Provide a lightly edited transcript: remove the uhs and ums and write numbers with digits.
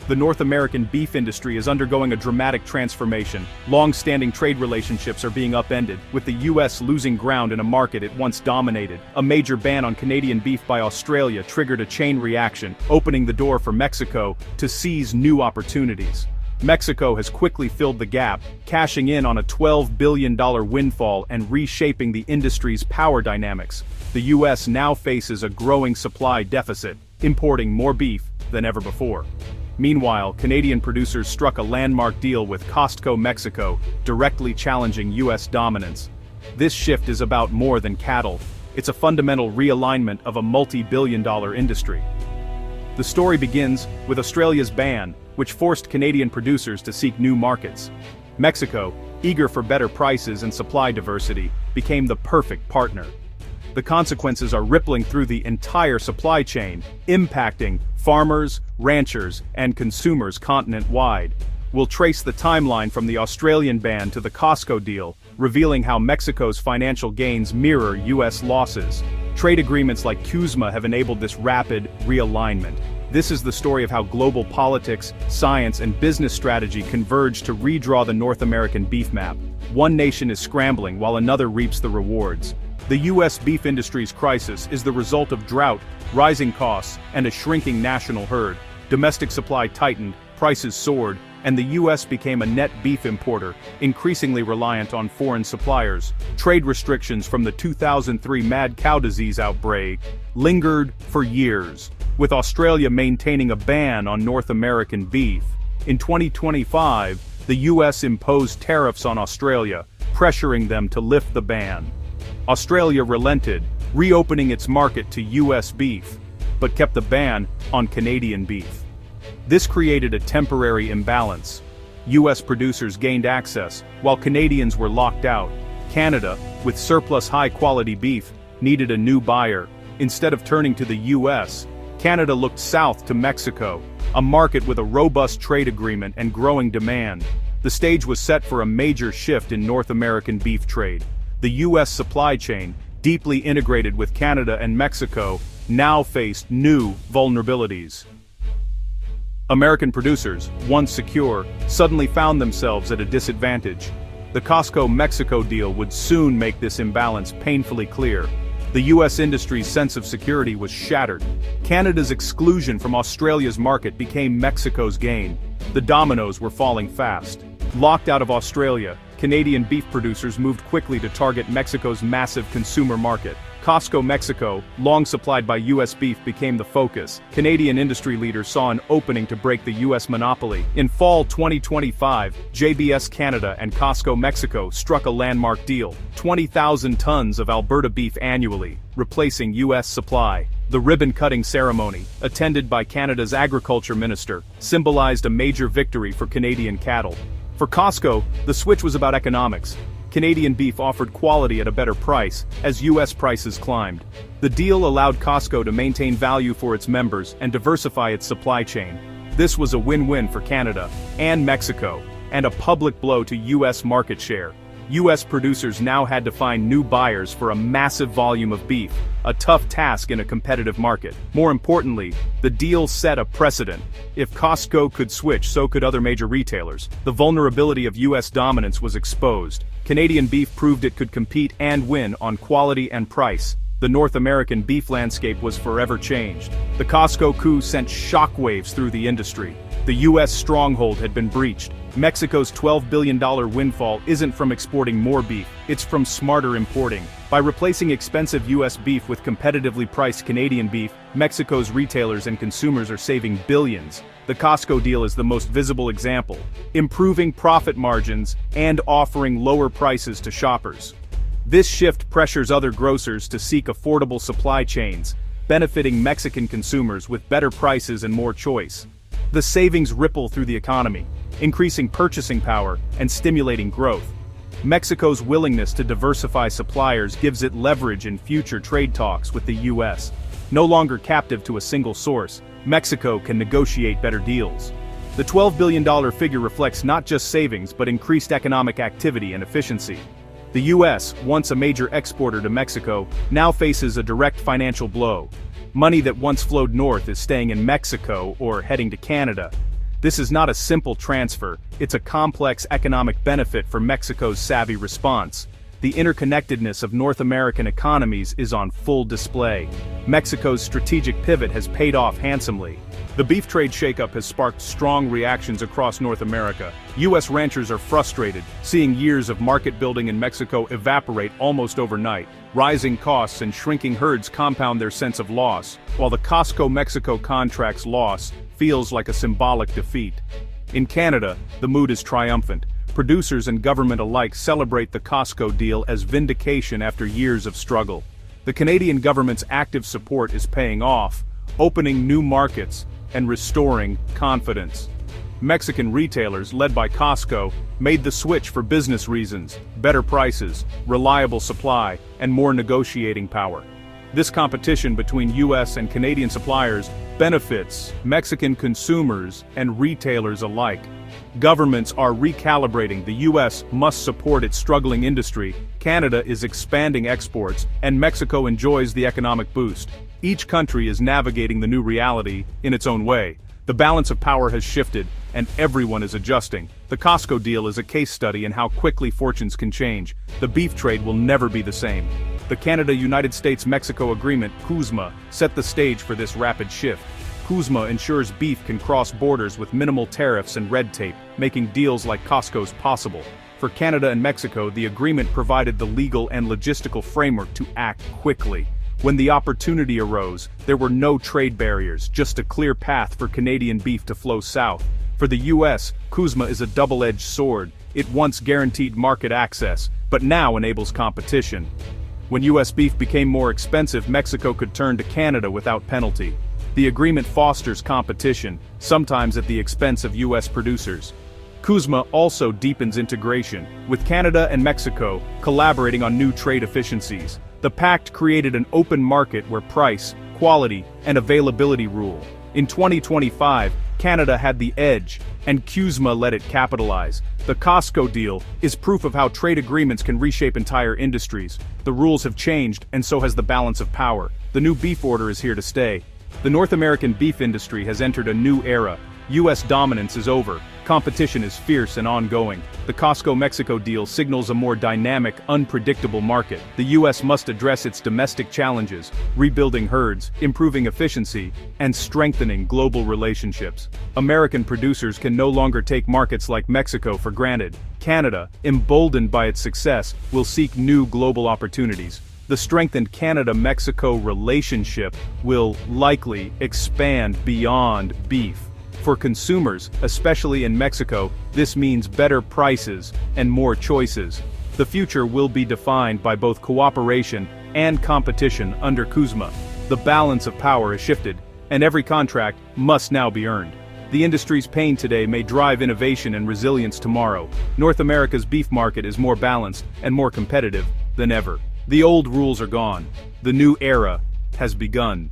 The North American beef industry is undergoing a dramatic transformation. Long-standing trade relationships are being upended, with the U.S. losing ground in a market it once dominated. A major ban on Canadian beef by Australia triggered a chain reaction, opening the door for Mexico to seize new opportunities. Mexico has quickly filled the gap, cashing in on a $12 billion windfall and reshaping the industry's power dynamics. The U.S. now faces a growing supply deficit, importing more beef than ever before. Meanwhile, Canadian producers struck a landmark deal with Costco Mexico, directly challenging U.S. dominance. This shift is about more than cattle. It's a fundamental realignment of a multi-billion-dollar industry. The story begins with Australia's ban, which forced Canadian producers to seek new markets. Mexico, eager for better prices and supply diversity, became the perfect partner. The consequences are rippling through the entire supply chain, impacting farmers, ranchers, and consumers continent-wide. We'll trace the timeline from the Australian ban to the Costco deal, revealing how Mexico's financial gains mirror U.S. losses. Trade agreements like CUSMA have enabled this rapid realignment. This is the story of how global politics, science, and business strategy converge to redraw the North American beef map. One nation is scrambling while another reaps the rewards. The U.S. beef industry's crisis is the result of drought, rising costs, and a shrinking national herd. Domestic supply tightened, prices soared, and the U.S. became a net beef importer, increasingly reliant on foreign suppliers. Trade restrictions from the 2003 mad cow disease outbreak lingered for years, with Australia maintaining a ban on North American beef. In 2025, the U.S. imposed tariffs on Australia, pressuring them to lift the ban. Australia relented, reopening its market to U.S. beef, but kept the ban on Canadian beef. This created a temporary imbalance. U.S. producers gained access, while Canadians were locked out. Canada, with surplus high-quality beef, needed a new buyer. Instead of turning to the U.S., Canada looked south to Mexico, a market with a robust trade agreement and growing demand. The stage was set for a major shift in North American beef trade. The U.S. supply chain, deeply integrated with Canada and Mexico, now faced new vulnerabilities. American producers, once secure, suddenly found themselves at a disadvantage. The Costco-Mexico deal would soon make this imbalance painfully clear. The U.S. industry's sense of security was shattered. Canada's exclusion from Australia's market became Mexico's gain. The dominoes were falling fast. Locked out of Australia, Canadian beef producers moved quickly to target Mexico's massive consumer market. Costco Mexico, long supplied by U.S. beef, became the focus. Canadian industry leaders saw an opening to break the U.S. monopoly. In fall 2025, JBS Canada and Costco Mexico struck a landmark deal: 20,000 tons of Alberta beef annually, replacing U.S. supply. The ribbon-cutting ceremony, attended by Canada's agriculture minister, symbolized a major victory for Canadian cattle. For Costco, the switch was about economics. Canadian beef offered quality at a better price, as U.S. prices climbed. The deal allowed Costco to maintain value for its members and diversify its supply chain. This was a win-win for Canada and Mexico, and a public blow to U.S. market share. U.S. producers now had to find new buyers for a massive volume of beef, a tough task in a competitive market. More importantly, the deal set a precedent. If Costco could switch, so could other major retailers. The vulnerability of U.S. dominance was exposed. Canadian beef proved it could compete and win on quality and price. The North American beef landscape was forever changed. The Costco coup sent shockwaves through the industry. The U.S. stronghold had been breached. Mexico's $12 billion windfall isn't from exporting more beef, it's from smarter importing. By replacing expensive U.S. beef with competitively priced Canadian beef, Mexico's retailers and consumers are saving billions. The Costco deal is the most visible example, improving profit margins and offering lower prices to shoppers. This shift pressures other grocers to seek affordable supply chains, benefiting Mexican consumers with better prices and more choice. The savings ripple through the economy, increasing purchasing power and stimulating growth. Mexico's willingness to diversify suppliers gives it leverage in future trade talks with the U.S. No longer captive to a single source, Mexico can negotiate better deals. The $12 billion figure reflects not just savings but increased economic activity and efficiency. The U.S., once a major exporter to Mexico, now faces a direct financial blow. Money that once flowed north is staying in Mexico or heading to Canada. This is not a simple transfer, it's a complex economic benefit for Mexico's savvy response. The interconnectedness of North American economies is on full display. Mexico's strategic pivot has paid off handsomely. The beef trade shakeup has sparked strong reactions across North America. U.S. ranchers are frustrated, seeing years of market building in Mexico evaporate almost overnight. Rising costs and shrinking herds compound their sense of loss, while the Costco-Mexico contract's loss feels like a symbolic defeat. In Canada, the mood is triumphant. Producers and government alike celebrate the Costco deal as vindication after years of struggle. The Canadian government's active support is paying off, opening new markets and restoring confidence. Mexican retailers, led by Costco, made the switch for business reasons: better prices, reliable supply, and more negotiating power. This competition between U.S. and Canadian suppliers benefits Mexican consumers and retailers alike. Governments are recalibrating. The U.S. must support its struggling industry, Canada is expanding exports, and Mexico enjoys the economic boost. Each country is navigating the new reality in its own way. The balance of power has shifted, and everyone is adjusting. The Costco deal is a case study in how quickly fortunes can change. The beef trade will never be the same. The Canada-United States-Mexico Agreement, CUSMA, set the stage for this rapid shift. CUSMA ensures beef can cross borders with minimal tariffs and red tape, making deals like Costco's possible. For Canada and Mexico, the agreement provided the legal and logistical framework to act quickly. When the opportunity arose, there were no trade barriers, just a clear path for Canadian beef to flow south. For the U.S., CUSMA is a double-edged sword. It once guaranteed market access, but now enables competition. When U.S. beef became more expensive, Mexico could turn to Canada without penalty. The agreement fosters competition, sometimes at the expense of U.S. producers. CUSMA also deepens integration, with Canada and Mexico collaborating on new trade efficiencies. The pact created an open market where price, quality, and availability rule. In 2025, Canada had the edge, and CUSMA let it capitalize. The Costco deal is proof of how trade agreements can reshape entire industries. The rules have changed, and so has the balance of power. The new beef order is here to stay. The North American beef industry has entered a new era. U.S. dominance is over. Competition is fierce and ongoing. The Costco-Mexico deal signals a more dynamic, unpredictable market. The U.S. must address its domestic challenges, rebuilding herds, improving efficiency, and strengthening global relationships. American producers can no longer take markets like Mexico for granted. Canada, emboldened by its success, will seek new global opportunities. The strengthened Canada-Mexico relationship will likely expand beyond beef. For consumers, especially in Mexico, this means better prices and more choices. The future will be defined by both cooperation and competition under CUSMA. The balance of power has shifted, and every contract must now be earned. The industry's pain today may drive innovation and resilience tomorrow. North America's beef market is more balanced and more competitive than ever. The old rules are gone. The new era has begun.